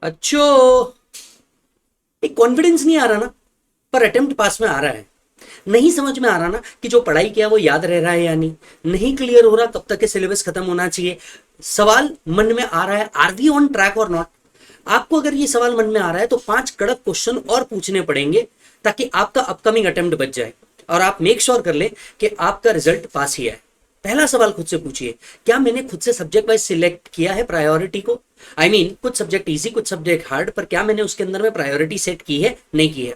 अच्छो, एक कॉन्फिडेंस नहीं आ रहा ना, पर अटेम्प्ट पास में आ रहा है। नहीं समझ में आ रहा ना कि जो पढ़ाई किया वो याद रह रहा है या नहीं, नहीं क्लियर हो रहा कब तक के सिलेबस खत्म होना चाहिए। सवाल मन में आ रहा है, आर वी ऑन ट्रैक और नॉट। आपको अगर ये सवाल मन में आ रहा है तो 5 कड़क क्वेश्चन और पूछने पड़ेंगे ताकि आपका अपकमिंग अटेम्प्ट बच जाए और आप मेक श्योर कर ले कि आपका रिजल्ट पास ही है। पहला सवाल खुद से पूछिए, क्या मैंने खुद से सब्जेक्ट वाइज सिलेक्ट किया है प्रायोरिटी को? आई मीन कुछ सब्जेक्ट इजी कुछ सब्जेक्ट हार्ड, पर क्या मैंने उसके अंदर में प्रायोरिटी सेट की है, नहीं की है।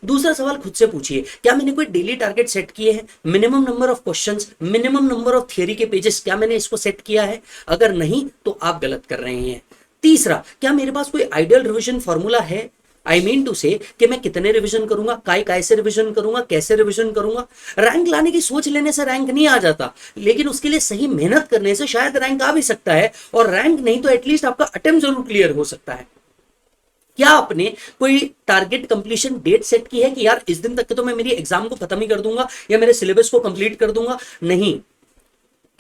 दूसरा सवाल खुद से पूछिए, क्या मैंने कोई डेली टारगेट सेट किए हैं? Minimum number of questions, minimum number of theory के पेजेस, क्या मैंने इसको सेट किया है? अगर नहीं तो आप गलत कर रहे हैं। तीसरा, क्या मेरे पास कोई आइडियल रिवीजन फॉर्मूला है? आई मीन टू से कि मैं कितने रिवीजन करूंगा, काय काय से रिवीजन करूंगा, कैसे रिवीजन करूंगा। रैंक लाने की सोच लेने से रैंक नहीं आ जाता, लेकिन उसके लिए सही मेहनत करने से शायद रैंक आ भी सकता है, और रैंक नहीं तो एटलीस्ट आपका अटेम्प्ट जरूर क्लियर हो सकता है। क्या आपने कोई टारगेट कंप्लीशन डेट सेट की है कि यार इस दिन तक के तो मैं मेरी एग्जाम को खत्म ही कर दूंगा या मेरे सिलेबस को कंप्लीट कर दूंगा? नहीं।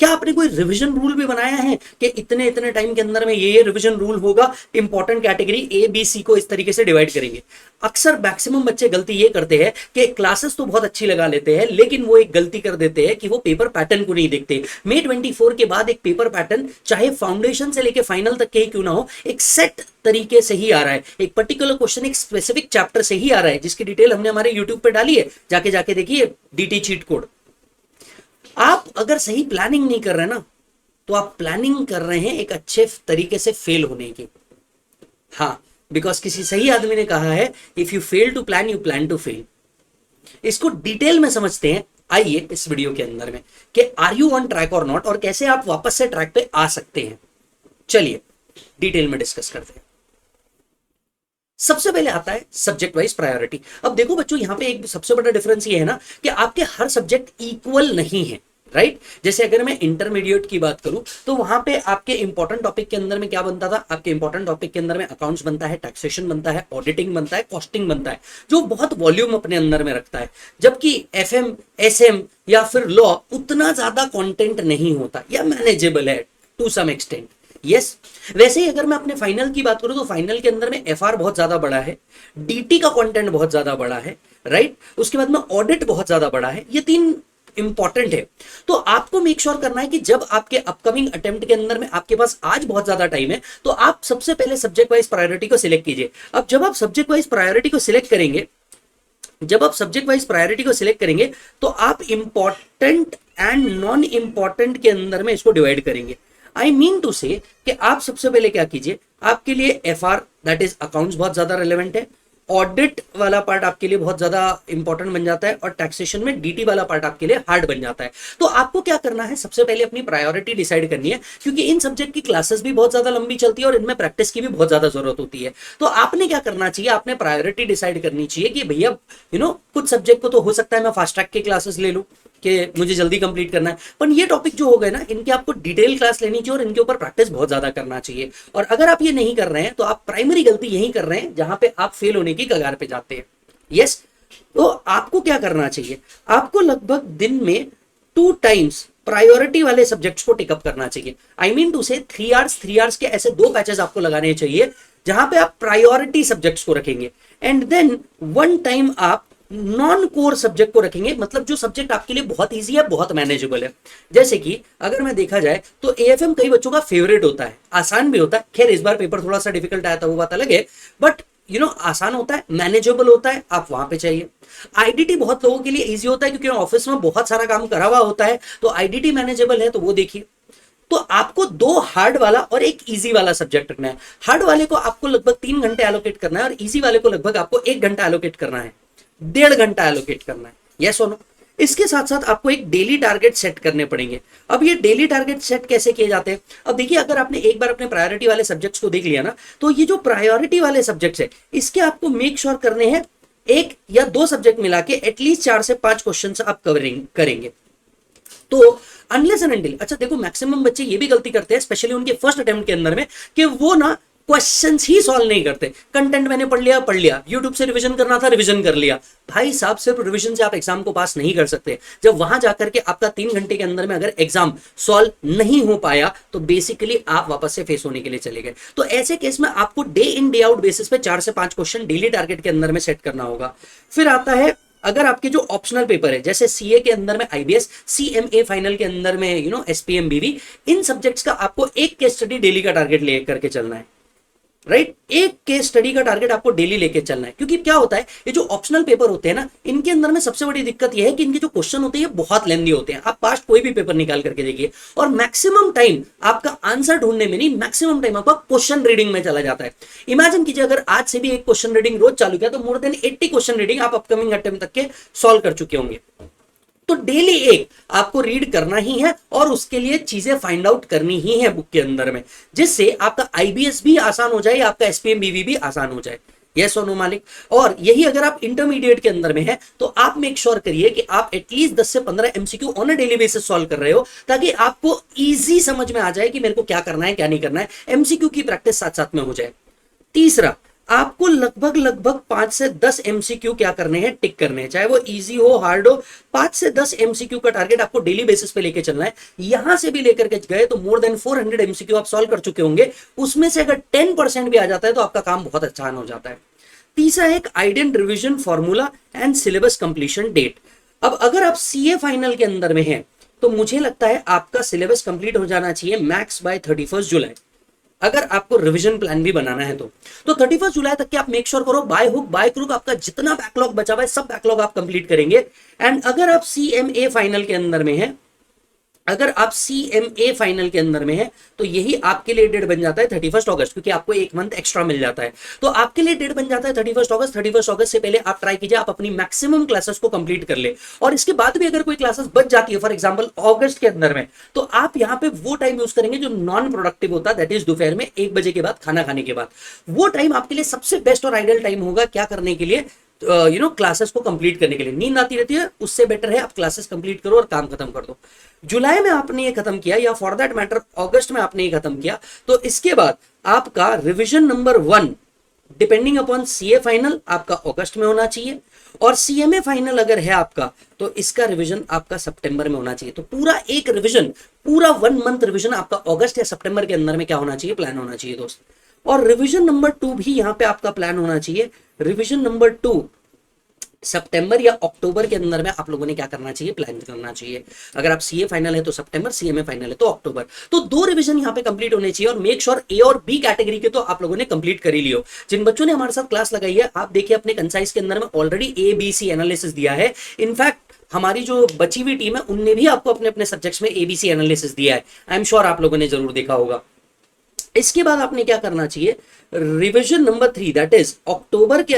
क्या आपने कोई रिवीजन रूल भी बनाया है कि इतने इतने टाइम के अंदर में ये रिवीजन रूल होगा, important category A B C को इस तरीके से डिवाइड करेंगे? अक्सर मैक्सिमम बच्चे गलती ये करते हैं कि क्लासेस तो बहुत अच्छी लगा लेते हैं, लेकिन वो एक गलती कर देते हैं कि वो पेपर पैटर्न को नहीं देखते। May 24 के बाद एक पेपर पैटर्न, चाहे फाउंडेशन से लेके फाइनल तक के ही क्यों ना हो, एक सेट तरीके से ही आ रहा है। एक पर्टिकुलर क्वेश्चन एक स्पेसिफिक चैप्टर से ही आ रहा है, जिसकी डिटेल हमने हमारे यूट्यूब पे डाली है, जाके जाके देखिए, डीटी चीट कोड। आप अगर सही प्लानिंग नहीं कर रहे ना, तो आप प्लानिंग कर रहे हैं एक अच्छे तरीके से फेल होने की। हाँ, बिकॉज किसी सही आदमी ने कहा है, if you fail to plan you plan to fail. इसको डिटेल में समझते हैं आइए इस वीडियो के अंदर में, कि आर यू ऑन ट्रैक और नॉट, और कैसे आप वापस से ट्रैक पे आ सकते हैं। चलिए डिटेल में डिस्कस करते हैं। सबसे पहले आता है सब्जेक्ट वाइज प्रायोरिटी। अब देखो बच्चों, यहां पे एक सबसे बड़ा डिफरेंस ये है ना कि आपके हर सब्जेक्ट इक्वल नहीं है, राइट? जैसे अगर मैं इंटरमीडिएट की बात करूं तो वहां पे आपके इंपॉर्टेंट टॉपिक के अंदर में क्या बनता था? आपके इंपॉर्टेंट टॉपिक के अंदर में अकाउंट्स बनता है, टैक्सेशन बनता है, ऑडिटिंग बनता है, कॉस्टिंग बनता है, जो बहुत वॉल्यूम अपने अंदर में रखता है। जबकि एफएम, एसएम या फिर लॉ उतना ज्यादा कंटेंट नहीं होता, या मैनेजेबल है टू सम एक्सटेंट। यस, वैसे ही अगर मैं अपने फाइनल की बात करूं तो फाइनल के अंदर में एफआर बहुत ज्यादा बड़ा है, डीटी का कंटेंट बहुत ज्यादा बड़ा है, राइट? उसके बाद में ऑडिट बहुत ज्यादा बड़ा है। ये 3 इंपॉर्टेंट है। तो आपको मेक श्योर करना है कि जब आपके अपकमिंग अटेम्प्ट के अंदर में आपके पास आज बहुत ज्यादा टाइम है, तो आप सबसे पहले सब्जेक्ट वाइज प्रायोरिटी को सिलेक्ट कीजिए। अब जब आप सब्जेक्ट वाइज प्रायोरिटी को सिलेक्ट करेंगे, तो आप इंपॉर्टेंट एंड नॉन इंपॉर्टेंट के अंदर में इसको डिवाइड करेंगे। आई मीन टू से कि आप सबसे पहले क्या कीजिए, आपके लिए F R that is accounts बहुत ज्यादा रेलेवेंट है, ऑडिट वाला पार्ट आपके लिए बहुत ज्यादा इंपॉर्टेंट बन जाता है, और टैक्सेशन में डीटी वाला पार्ट आपके लिए हार्ड बन जाता है। तो आपको क्या करना है, सबसे पहले अपनी प्रायोरिटी डिसाइड करनी है, क्योंकि इन सब्जेक्ट की क्लासेस भी बहुत ज्यादा लंबी चलती है और इनमें प्रैक्टिस की भी बहुत ज्यादा जरूरत होती है। तो आपने क्या करना चाहिए, आपने प्रायोरिटी डिसाइड करनी चाहिए कि भैया कुछ सब्जेक्ट को तो हो सकता है मैं फास्ट ट्रैक की क्लासेस ले लूं कि मुझे जल्दी कंप्लीट करना है, पर ये टॉपिक जो हो गए ना, इनके आपको डिटेल क्लास लेनी चाहिए और इनके ऊपर प्रैक्टिस बहुत ज्यादा करना चाहिए। और अगर आप ये नहीं कर रहे हैं तो आप प्राइमरी गलती यही कर रहे हैं जहां पे आप फेल होने की कगार पे जाते हैं। यस, तो आपको क्या करना चाहिए, आपको लगभग दिन में 2 टाइम्स प्रायोरिटी वाले सब्जेक्ट्स को टेकअप करना चाहिए। आई मीन टू से 3 आवर्स के ऐसे 2 पैचेस आपको लगाने चाहिए जहां पे आप प्रायोरिटी सब्जेक्ट्स को रखेंगे, एंड देन 1 टाइम आप नॉन कोर सब्जेक्ट को रखेंगे, मतलब जो सब्जेक्ट आपके लिए बहुत इजी है, बहुत मैनेजेबल है। जैसे कि अगर मैं देखा जाए तो एएफएम कई बच्चों का फेवरेट होता है, आसान भी होता है। खैर इस बार पेपर थोड़ा सा डिफिकल्ट आया था, वो बात अलग है, बट आसान होता है, मैनेजेबल होता है, आप वहां पे चाहिए। आईडीटी बहुत लोगों के लिए इजी होता है क्योंकि ऑफिस में बहुत सारा काम करा हुआ होता है, तो आईडीटी मैनेजेबल है, तो वो देखिए। तो आपको 2 हार्ड वाला और एक इजी वाला सब्जेक्ट रखना है। हार्ड वाले को आपको लगभग 3 घंटे एलोकेट करना है, और इजी वाले को लगभग आपको 1 घंटा एलोकेट करना है, 1.5 घंटा एलोकेट करना है। यस और नो? इसके साथ साथ आपको एक डेली टारगेट सेट करने पड़ेंगे। अब ये डेली टारगेट सेट कैसे किए जाते हैं? अब देखिए, अगर आपने एक बार अपने प्रायोरिटी वाले सब्जेक्ट्स को देख लिया ना, तो ये जो प्रायोरिटी वाले सब्जेक्ट्स है, इसके आपको मेक श्योर करने हैं 1 या 2 सब्जेक्ट मिला के एटलीस्ट 4 से 5 क्वेश्चन आप करेंगे। तो अनलेस एंड अनटिल, अच्छा देखो, मैक्सिमम बच्चे ये भी गलती करते हैं, स्पेशली उनके फर्स्ट अटेम्प्ट के अंदर में, कि वो ना क्वेश्चंस ही सॉल्व नहीं करते। कंटेंट मैंने पढ़ लिया, यूट्यूब से रिवीजन करना था, रिवीजन कर लिया। भाई साहब, सिर्फ रिवीजन से आप एग्जाम को पास नहीं कर सकते। जब वहां जाकर के आपका 3 घंटे के अंदर में अगर एग्जाम सॉल्व नहीं हो पाया तो बेसिकली आप वापस से फेस होने के लिए चले गए। तो ऐसे केस में आपको day in day out basis पे 4 से 5 क्वेश्चन डेली टारगेट के अंदर में सेट करना होगा। फिर आता है अगर आपके जो ऑप्शनल पेपर है, जैसे सीए के अंदर में आईबीएस, सीएमए फाइनल के अंदर में एसपीएम बीवी, इन सब्जेक्ट्स का आपको एक केस स्टडी डेली का टारगेट लेकर के चलना है। राइट, एक केस स्टडी का टारगेट आपको डेली लेके चलना है। क्योंकि क्या होता है, ये जो ऑप्शनल पेपर होते हैं ना, इनके अंदर में सबसे बड़ी दिक्कत ये है कि इनके जो क्वेश्चन होते हैं ये बहुत लेंदी होते हैं। आप पास्ट कोई भी पेपर निकाल करके देखिए, और मैक्सिमम टाइम आपका आंसर ढूंढने में नहीं, मैक्सिमम टाइम आपका क्वेश्चन रीडिंग में चला जाता है। इमेजिन कीजिए अगर आज से भी एक क्वेश्चन रीडिंग रोज चालू किया तो मोर देन 80 क्वेश्चन रीडिंग आप अपकमिंग अटेम्प्ट तक के सॉल्व कर चुके होंगे। तो डेली एक आपको रीड करना ही है और उसके लिए चीजें फाइंड आउट करनी ही है बुक के अंदर में, जिससे आपका आईबीएस भी आसान हो जाए, आपका एसपीएम बीवी भी आसान हो जाए। यस और नो मालिक। और यही अगर आप इंटरमीडिएट के अंदर में है तो आप मेक श्योर करिए कि आप एटलीस्ट 10 से 15 MCQ on a daily basis solve कर रहे हो, ताकि आपको इजी समझ में आ जाए कि मेरे को क्या करना है क्या नहीं करना है। एमसीक्यू की प्रैक्टिस साथ साथ में हो जाए। तीसरा, आपको लगभग 5 से 10 एमसीक्यू क्या करने हैं, टिक करने हैं, चाहे वो इजी हो हार्ड हो। 5 से 10 एमसीक्यू का टारगेट आपको डेली बेसिस पे लेके चलना है। यहां से भी लेकर के गए तो मोर देन 400 एमसीक्यू आप सॉल्व कर चुके होंगे। उसमें से अगर 10% भी आ जाता है तो आपका काम बहुत आसान हो जाता है। तीसरा, एक आइडेंट revision formula and syllabus completion date. अब अगर आप सीए फाइनल के अंदर में हैं तो मुझे लगता है आपका सिलेबस कंप्लीट हो जाना चाहिए मैक्स बाय 31 जुलाई, अगर आपको रिवीजन प्लान भी बनाना है तो 31 जुलाई तक के आप मेक श्योर करो बाय हुक बाय क्रुक आपका जितना बैकलॉग बचा हुआ है सब बैकलॉग आप कंप्लीट करेंगे। एंड अगर आप सीएमए फाइनल के अंदर में है, अगर आप सीएमए फाइनल के अंदर में है तो यही आपके लिए डेट बन जाता है 31 अगस्त, क्योंकि आपको एक मंथ एक्स्ट्रा मिल जाता है। तो आपके लिए डेट बन जाता है 31 अगस्त। 31 अगस्त से पहले आप ट्राई कीजिए आप अपनी मैक्सिमम क्लासेस को कंप्लीट कर ले, और इसके बाद भी अगर कोई क्लासेस बच जाती है फॉर एग्जांपल अगस्त के अंदर में, तो आप यहां पे वो टाइम यूज करेंगे जो नॉन प्रोडक्टिव होता है, दैट इज दोपहर में 1 बजे के बाद, खाना खाने के बाद। वो टाइम आपके लिए सबसे बेस्ट और आइडियल टाइम होगा क्या करने के लिए, क्लासेस को कंप्लीट करने के लिए। नींद आती रहती है, उससे बेटर है आप क्लासेस कंप्लीट करो और काम खत्म कर दो। जुलाई में आपने ये खत्म किया या फॉर दैट मैटर अगस्त में आपने ये खत्म किया, तो इसके बाद आपका revision number 1 depending upon CA final आपका अगस्त में होना चाहिए, और सीएमए फाइनल अगर है आपका तो इसका रिवीजन आपका सितंबर में होना चाहिए। तो पूरा एक रिवीजन, पूरा 1 मंथ रिवीजन आपका अगस्त या सितंबर के अंदर में क्या होना चाहिए, प्लान होना चाहिए दोस्त। और रिवीजन नंबर 2 भी यहां पे आपका प्लान होना चाहिए। रिवीजन नंबर 2 सितंबर या अक्टूबर के अंदर में आप लोगों ने क्या करना चाहिए, प्लान करना चाहिए। अगर आप सीए फाइनल है तो सितंबर, सीएमए फाइनल है तो अक्टूबर। तो 2 रिवीजन यहां पे कंप्लीट होने चाहिए, और मेक श्योर ए और बी कैटेगरी के तो आप लोगों ने कंप्लीट कर ही लियो। जिन बच्चों ने हमारे साथ क्लास लगाई है आप देखिए अपने कंसाइज के अंदर में already A B C analysis दिया है। इनफैक्ट हमारी जो बची हुई टीम है उनने भी आपको अपने अपने सब्जेक्ट्स में एबीसी एनालिसिस दिया है। आई एम श्योर आप लोगों ने जरूर देखा होगा। इसके बाद आपने क्या करना चाहिए, रिवीजन नंबर 3 दैट इज अक्टूबर के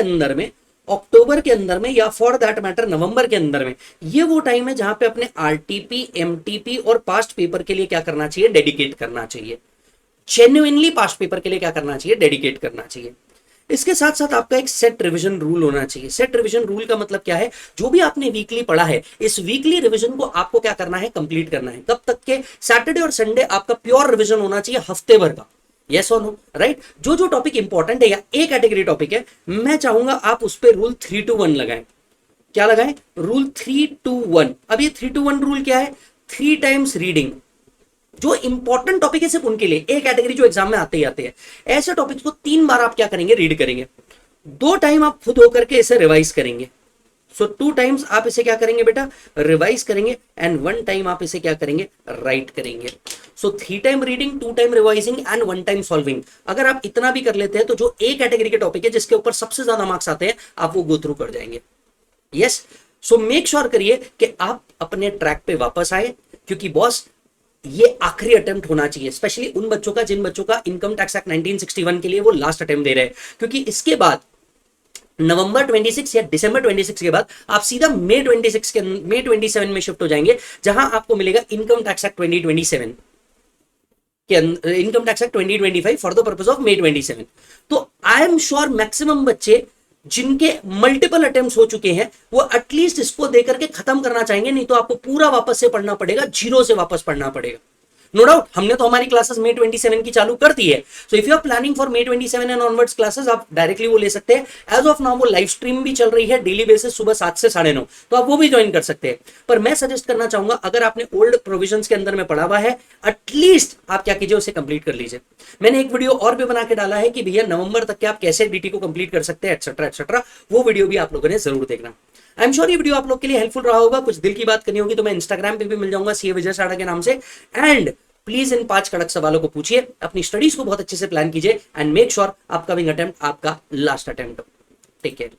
अंदर में या फॉर दैट मैटर नवंबर के अंदर में, ये वो टाइम है जहां पे अपने आरटीपी, एमटीपी और पास्ट पेपर के लिए क्या करना चाहिए, डेडिकेट करना चाहिए। जेन्युइनली पास्ट पेपर के लिए क्या करना चाहिए, डेडिकेट करना चाहिए। इसके साथ साथ आपका एक सेट रिवीजन रूल होना चाहिए। सेट रिवीजन रूल का मतलब क्या है, जो भी आपने वीकली पढ़ा है इस वीकली रिवीजन को आपको क्या करना है, कंप्लीट करना है। कब तक के, सैटरडे और संडे आपका प्योर रिवीजन होना चाहिए हफ्ते भर का। यस और नो, राइट। जो टॉपिक इंपॉर्टेंट है या ए कैटेगरी टॉपिक है, मैं चाहूंगा आप उस पर रूल 3-2-1 लगाएं। क्या लगाएं, रूल 3-2-1। अब ये 3-2-1 रूल क्या है, 3 टाइम्स रीडिंग। जो इंपॉर्टेंट टॉपिक है सिर्फ उनके लिए, ए कैटेगरी जो एग्जाम में आते ही आते हैं, ऐसे टॉपिक्स को 3 बार आप क्या करेंगे, रीड करेंगे। 2 टाइम आप खुद होकर के इसे रिवाइज करेंगे। सो 2 टाइम्स आप इसे क्या करेंगे बेटा, रिवाइज करेंगे, एंड 1 टाइम आप इसे क्या करेंगे, राइट करेंगे। सो 3 time reading, 2 time revising and 1 time solving. अगर आप इतना भी कर लेते हैं तो जो ए कैटेगरी के टॉपिक है जिसके ऊपर सबसे ज्यादा मार्क्स आते हैं आप वो गो थ्रू कर जाएंगे। यस, सो मेक श्योर करिए कि आप अपने ट्रैक पे वापस आए, क्योंकि बॉस ये आखिरी अटेम्प्ट होना चाहिए, स्पेशली उन बच्चों का जिन बच्चों का इनकम टैक्स एक्ट 1961 के लिए वो लास्ट अटेम्प्ट दे रहे हैं, क्योंकि इसके बाद नवंबर 26 या दिसंबर 26 के बाद आप सीधा मई 27 में शिफ्ट हो जाएंगे, जहां आपको मिलेगा इनकम टैक्स एक्ट 2027 के income tax act 2025 for the purpose of May 27। तो आई एम श्योर मैक्सिमम बच्चे जिनके मल्टीपल अटेम्प्ट्स हो चुके हैं वो एटलीस्ट इसको देकर के खत्म करना चाहेंगे, नहीं तो आपको पूरा वापस से पढ़ना पड़ेगा, जीरो से वापस पढ़ना पड़ेगा। नो डाउट हमने तो हमारी क्लासेस May 27 की चालू कर दी है। So if you are planning for May 27 and onwards classes, आप डायरेक्टली वो ले सकते हैं। एज ऑफ नाउ वो लाइव स्ट्रीम भी चल रही है डेली बेसिस सुबह 7 से 9:30, तो आप वो भी ज्वाइन कर सकते हैं। पर मैं सजेस्ट करना चाहूंगा, अगर आपने ओल्ड प्रोविजंस के अंदर में पढ़ा हुआ है, एटलीस्ट आप क्या कीजिए, उसे कंप्लीट कर लीजिए। मैंने एक वीडियो और भी बना के डाला है कि भैया नवंबर तक के आप कैसे डीटी को कंप्लीट कर सकते हैं, एक्सेट्रा एक्सेट्रा। वो वीडियो भी आप लोगों ने जरूर देखना। आई एम श्योर ये वीडियो आप लोग के लिए हेल्पफुल रहा होगा। कुछ दिल की बात करनी होगी तो मैं इंस्टाग्राम पे भी मिल जाऊंगा CA विजय साड़ा के नाम से। एंड प्लीज इन 5 कड़क सवालों को पूछिए, अपनी स्टडीज को बहुत अच्छे से प्लान कीजिए and make sure upcoming attempt आपका लास्ट अटेम्प्ट। Take care.